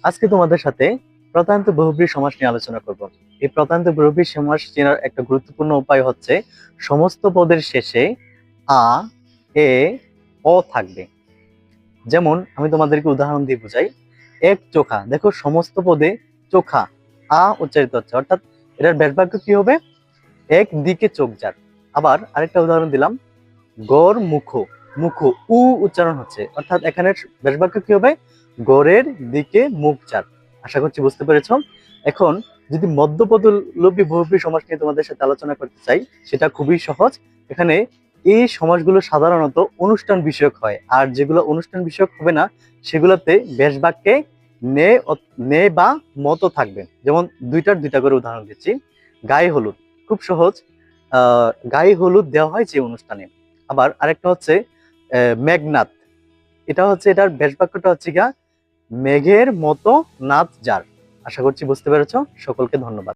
আজকে তোমাদের সাথে প্রত্যয়ন্ত বহুব্রী সমাস নিয়ে আলোচনা করব। এই প্রত্যয়ন্ত বহুব্রী সমাস চেনার একটা গুরুত্বপূর্ণ উপায় হচ্ছে সমস্ত পদের শেষে আ, এ, অ থাকবে। যেমন আমি তোমাদেরকে উদাহরণ দিয়ে বুঝাই। এক চোখা, দেখো সমস্ত পদে চোখা আ উচ্চারিত হচ্ছে, অর্থাৎ এটার ব্যাস বাক্য কি হবে? এক দিকে চোখ যার। আবার আরেকটা উদাহরণ দিলাম, গড় মুখো, মুখো উ উচ্চারণ হচ্ছে, অর্থাৎ এখানে ব্যাস বাক্য কি হবে? গড়ের দিকে মুখ যার। আশা করছি বুঝতে পেরেছ। এখন যদি মধ্যপদলোপী বহুব্রী সমাস নিয়ে তোমাদের সাথে আলোচনা করতে চাই, সেটা খুবই সহজ। এখানে এই সমাসগুলো সাধারণত অনুষ্ঠান বিষয়ক হয়, আর যেগুলো অনুষ্ঠান বিষয়ক হবে না সেগুলোতে ব্যাস বাক্যে নে নে বা মতো থাকবে। যেমন দুইটা করে উদাহরণ দিচ্ছি। গায়ে হলুদ, খুব সহজ। গায়ে হলুদ দেওয়া হয় যে অনুষ্ঠানে। আবার আরেকটা হচ্ছে মেঘনাদ, এটা হচ্ছে এটার ব্যাস বাক্যটা হচ্ছে গিয়া মেঘের মতো নাচ যার। আশা করছি বুঝতে পেরেছো। সকলকে ধন্যবাদ।